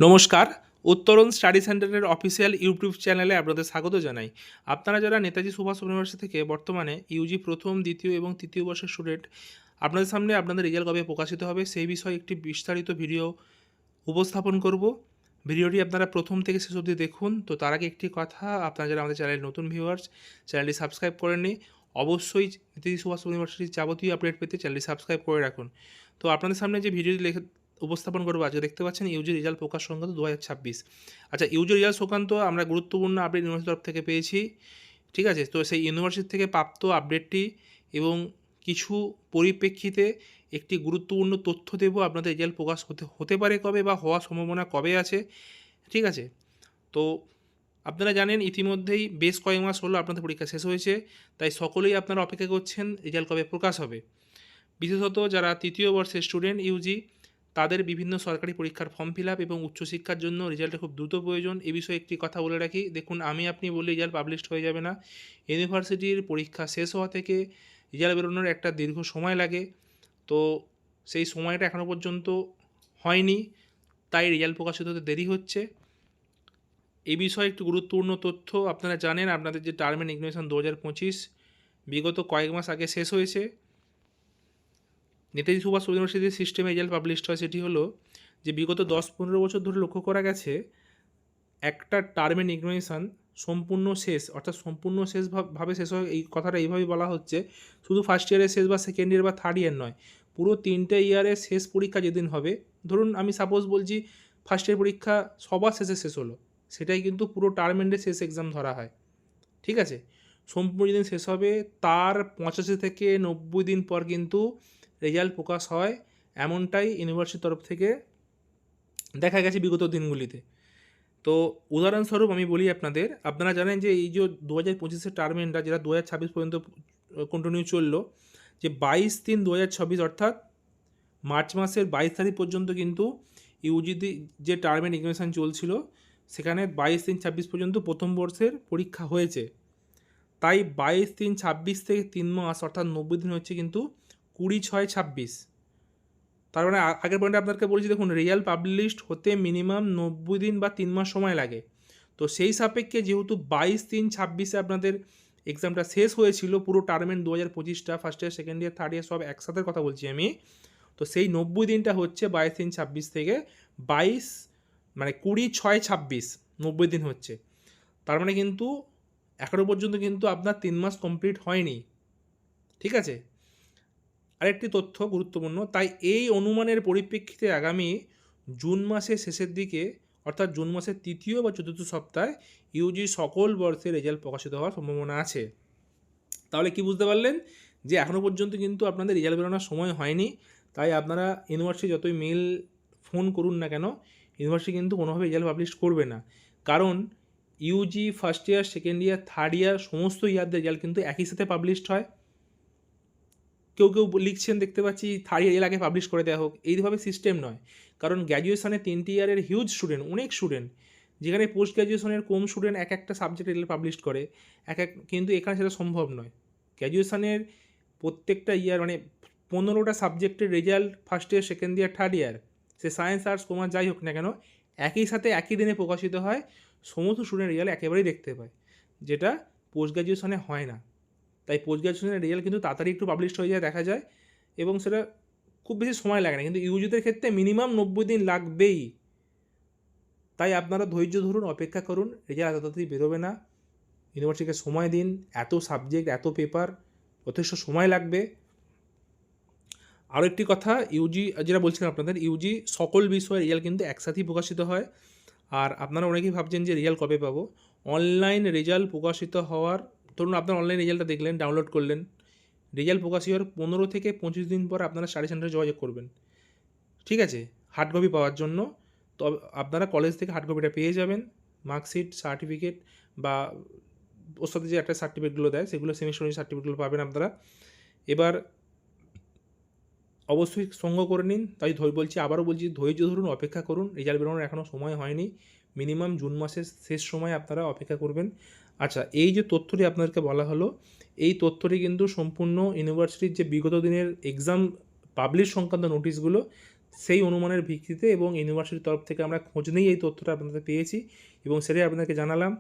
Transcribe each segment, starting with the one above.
নমস্কার, উত্তরণ স্টাডি সেন্টারের অফিসিয়াল ইউটিউব চ্যানেলে আপনাদের স্বাগত জানাই। আপনারা যারা নেতাজি সুভাষ ইউনিভার্সিটি থেকে বর্তমানে ইউজি প্রথম, দ্বিতীয় এবং তৃতীয় বর্ষের স্টুডেন্ট, আপনাদের সামনে আপনাদের রেজাল্ট কবে প্রকাশিত হবে সেই বিষয়ে একটি বিস্তারিত ভিডিও উপস্থাপন করব। ভিডিওটি আপনারা প্রথম থেকে শেষ অবধি দেখুন। তো তার আগে একটি কথা, আপনারা যারা আমাদের চ্যানেলের নতুন ভিউয়ার্স, চ্যানেলটি সাবস্ক্রাইব করেননি, অবশ্যই নেতাজি সুভাষ ইউনিভার্সিটির যাবতীয় আপডেট পেতে চ্যানেলটি সাবস্ক্রাইব করে রাখুন। তো আপনাদের সামনে যে ভিডিওটি উপস্থাপন করবো আজকে, দেখতে পাচ্ছেন ইউজি রেজাল্ট প্রকাশ সংক্রান্ত 2026। আচ্ছা, ইউজি রেজাল্ট সংক্রান্ত আমরা গুরুত্বপূর্ণ আপডেট ইউনিভার্সিটির তরফ থেকে পেয়েছি। ঠিক আছে, তো সেই ইউনিভার্সিটি থেকে প্রাপ্ত আপডেটটি এবং কিছু পরিপ্রেক্ষিতে একটি গুরুত্বপূর্ণ তথ্য দেব। আপনাদের রেজাল্ট প্রকাশ হতে পারে কবে বা হওয়ার সম্ভাবনা কবে আছে। ঠিক আছে, তো আপনারা জানেন ইতিমধ্যেই বেশ কয়েক মাস হলো আপনাদের পরীক্ষা শেষ হয়েছে, তাই সকলেই আপনারা অপেক্ষা করছেন রেজাল্ট কবে প্রকাশ হবে। বিশেষত যারা তৃতীয় বর্ষের স্টুডেন্ট ইউজি, তাদের বিভিন্ন সরকারি পরীক্ষার ফর্ম ফিল আপ এবং উচ্চশিক্ষার জন্য রেজাল্টের খুব দ্রুত প্রয়োজন। এ বিষয়ে একটি কথা বলে রাখি, দেখুন আপনি বললে রেজাল্ট পাবলিশড হয়ে যাবে না। ইউনিভার্সিটির পরীক্ষা শেষ হওয়া থেকে রেজাল্ট বেরোনোর একটা দীর্ঘ সময় লাগে। তো সেই সময়টা এখনও পর্যন্ত হয়নি, তাই রেজাল্ট প্রকাশিত হতে দেরি হচ্ছে। এই বিষয়ে একটি গুরুত্বপূর্ণ তথ্য, আপনারা জানেন আপনাদের যে টার্ম অ্যান্ড এক্সামিনেশন 2025 বিগত কয়েক মাস আগে শেষ হয়েছে। নেতাজি সুভাষ ইউনিভার্সিটির সিস্টেমে রেজাল্ট পাবলিশড হয়, সেটি হলো যে বিগত 10-15 বছর ধরে লক্ষ্য করা গেছে একটা টার্মের এক্সামিনেশান সম্পূর্ণ শেষ, অর্থাৎ সম্পূর্ণ শেষ ভাবে শেষ হয়। এই কথাটা এইভাবেই বলা হচ্ছে, শুধু ফার্স্ট ইয়ারের শেষ বা সেকেন্ড ইয়ার বা থার্ড ইয়ার নয়, পুরো 3টে ইয়ারের শেষ পরীক্ষা যেদিন হবে, ধরুন আমি সাপোজ বলছি ফার্স্ট ইয়ার পরীক্ষা সবার শেষে শেষ হলো, সেটাই কিন্তু পুরো টার্ম এন্ডের শেষ এক্সাম ধরা হয়। ঠিক আছে, সম্পূর্ণ যেদিন শেষ হবে তার 85 থেকে 90 দিন পর কিন্তু রেজাল্ট প্রকাশ হয়, এমনটাই ইউনিভার্সিটির তরফ থেকে দেখা গেছে বিগত দিনগুলিতে। তো উদাহরণস্বরূপ আমি বলি আপনারা জানেন যে এই যে 2025-এর টার্ম এন্ডটা যেটা 2026 পর্যন্ত কন্টিনিউ চললো, যে 22/3/2026 অর্থাৎ মার্চ মাসের 22 তারিখ পর্যন্ত কিন্তু ইউজিতে যে টার্ম এন্ড এক্সামিনেশান চলছিল, সেখানে 22/3/26 পর্যন্ত প্রথম বর্ষের পরীক্ষা হয়েছে। তাই 22/3/26 থেকে 3 মাস অর্থাৎ 90 দিন হচ্ছে কিন্তু 20/6/26। তার মানে আগের পয়েন্টে আপনাকে বলেছি, দেখুন রেজাল্ট পাবলিশড হতে মিনিমাম 90 দিন বা 3 মাস সময় লাগে। তো সেই সাপেক্ষে যেহেতু 22/3/26 আপনাদের এক্সামটা শেষ হয়েছিল, পুরো টার্মেন্ট 2025টা first year second year third year সব একসাথে কথা বলছি আমি, তো সেই 90 দিনটা হচ্ছে 22/3/26 থেকে 22 মানে 20/6/26, 90 দিন হচ্ছে। তার মানে কিন্তু এখনও পর্যন্ত কিন্তু আপনার 3 মাস কমপ্লিট হয়নি। ঠিক আছে, আরেকটি তথ্য গুরুত্বপূর্ণ, তাই এই অনুমানের পরিপ্রেক্ষিতে আগামী জুন মাসের শেষের দিকে, অর্থাৎ জুন মাসের তৃতীয় বা চতুর্থ সপ্তাহে ইউজি সকল বর্ষের রেজাল্ট প্রকাশিত হওয়ার সম্ভাবনা আছে। তাহলে কি বুঝতে পারলেন যে এখনও পর্যন্ত কিন্তু আপনাদের রেজাল্ট বেরোনোর সময় হয়নি। তাই আপনারা ইউনিভার্সিটি যতই মেল ফোন করুন না কেন, ইউনিভার্সিটি কিন্তু কোনোভাবে রেজাল্ট পাবলিশ করবে না। কারণ Yuji first year second year third ইয়ার সমস্ত ইয়ারদের রেজাল্ট কিন্তু একই সাথে পাবলিশড হয়। কেউ লিখছেন দেখতে পাচ্ছি থার্ড ইয়ার আগে পাবলিশ করে দেওয়া হোক, এইভাবে সিস্টেম নয়। কারণ গ্র্যাজুয়েশনে 3টে ইয়ারের হিউজ স্টুডেন্ট, অনেক স্টুডেন্ট, যেখানে পোস্ট গ্র্যাজুয়েশনের কম স্টুডেন্ট এক একটা সাবজেক্ট রেজাল্ট পাবলিশ করে কিন্তু এখানে সেটা সম্ভব নয়। গ্র্যাজুয়েশনের প্রত্যেকটা ইয়ার মানে 15টা সাবজেক্টের result first year second year third year, সে সায়েন্স আর্টস কমার্স যাই হোক না কেন, একই সাথে একই দিনে প্রকাশিত হয়, সমস্ত স্টুডেন্ট রেজাল্ট একেবারেই দেখতে পায়, যেটা পোস্ট গ্র্যাজুয়েশনে হয় না। তাই পোস্ট গ্র্যাজুয়েশনের রেজাল্ট কিন্তু তাড়াতাড়ি একটু পাবলিশ হয়ে যায়, দেখা যায়, এবং সেটা খুব বেশি সময় লাগে না। কিন্তু ইউজিদের ক্ষেত্রে মিনিমাম 90 দিন লাগবেই। তাই আপনারা ধৈর্য ধরুন, অপেক্ষা করুন, রেজাল্ট এত তাড়াতাড়ি বেরোবে না। ইউনিভার্সিটিকে সময় দিন, এত সাবজেক্ট এত পেপার, যথেষ্ট সময় লাগবে। আরও একটি কথা, ইউজি যেটা বলছিলাম আপনাদের, ইউজি সকল বিষয়ের রেজাল্ট কিন্তু একসাথেই প্রকাশিত হয়। আর আপনারা অনেকেই ভাবছেন যে রেজাল্ট কবে পাবো। অনলাইন রেজাল্ট প্রকাশিত হওয়ার, ধরুন আপনার অনলাইন রেজাল্টটা দেখলেন, ডাউনলোড করলেন, রেজাল্ট প্রকাশিত হওয়ার 15 থেকে 25 দিন পর আপনারা স্টাডি সেন্টারে যোগাযোগ করবেন। ঠিক আছে, হার্ড কপি পাওয়ার জন্য। তবে আপনারা কলেজ থেকে হার্ড কপিটা পেয়ে যাবেন, মার্কশিট, সার্টিফিকেট, বা ওর সাথে যে একটা সার্টিফিকেটগুলো দেয় সেগুলো, সেমিস্টার সার্টিফিকেটগুলো পাবেন আপনারা। এবার অবশ্যই সঙ্গ করে নিন। তাই আবারও বলছি, ধৈর্য ধরুন, অপেক্ষা করুন, রেজাল্ট বেরোনোর এখনও সময় হয়নি। মিনিমাম জুন মাসের শেষ সময় আপনারা অপেক্ষা করবেন। আচ্ছা, এই যে তথ্যটি আপনাদেরকে বলা হলো, এই তথ্যটি কিন্তু সম্পূর্ণ ইউনিভার্সিটির যে বিগত দিনের এক্সাম পাবলিশ সংক্রান্ত নোটিশগুলো, সেই অনুমানের ভিত্তিতে এবং ইউনিভার্সিটির তরফ থেকে আমরা খোঁজ নিয়ে এই তথ্যটা আপনাদের পেয়েছি এবং সেটাই আপনাদেরকে জানালাম।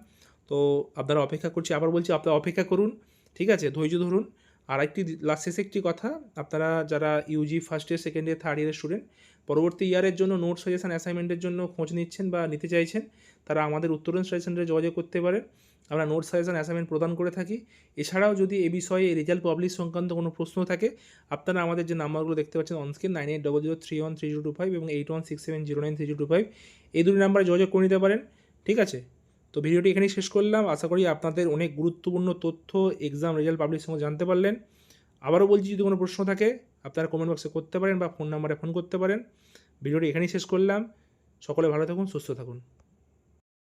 তো আপনারা অপেক্ষা করছি, আবার বলছি আপনারা অপেক্ষা করুন, ঠিক আছে, ধৈর্য ধরুন। আর একটি লাস্ট শেষে একটি কথা, আপনারা যারা Yuji first year, second year, third ইয়ারের স্টুডেন্ট পরবর্তী ইয়ারের জন্য নোট সাজেশন অ্যাসাইনমেন্টের জন্য খোঁজ নিচ্ছেন বা নিতে চাইছেন, তারা আমাদের উত্তরণ স্টাডি সেন্টারে যোগাযোগ করতে পারেন। আমরা নোট সাজেশন অ্যাসাইনমেন্ট প্রদান করে থাকি। এছাড়াও যদি এ বিষয়ে রেজাল্ট পাবলিশ সংক্রান্ত কোনো প্রশ্ন থাকে, আপনারা আমাদের যে নাম্বারগুলো দেখতে পাচ্ছেন অনস্ক্রিন 9800313025 এবং 8167093225 এই দুটি নাম্বারে যোগাযোগ করে নিতে পারেন, ঠিক আছে। তো ভিডিওটি এখানেই শেষ করলাম। আশা করি আপনাদের অনেক গুরুত্বপূর্ণ তথ্য এক্সাম রেজাল্ট পাবলিশ সঙ্গে জানতে পারলেন। আবারও বলছি, যদি কোনো প্রশ্ন থাকে আপনারা কমেন্ট বক্সে করতে পারেন বা ফোন নাম্বারে ফোন করতে পারেন। ভিডিওটি এখানেই শেষ করলাম। সকলে ভালো থাকুন, সুস্থ থাকুন।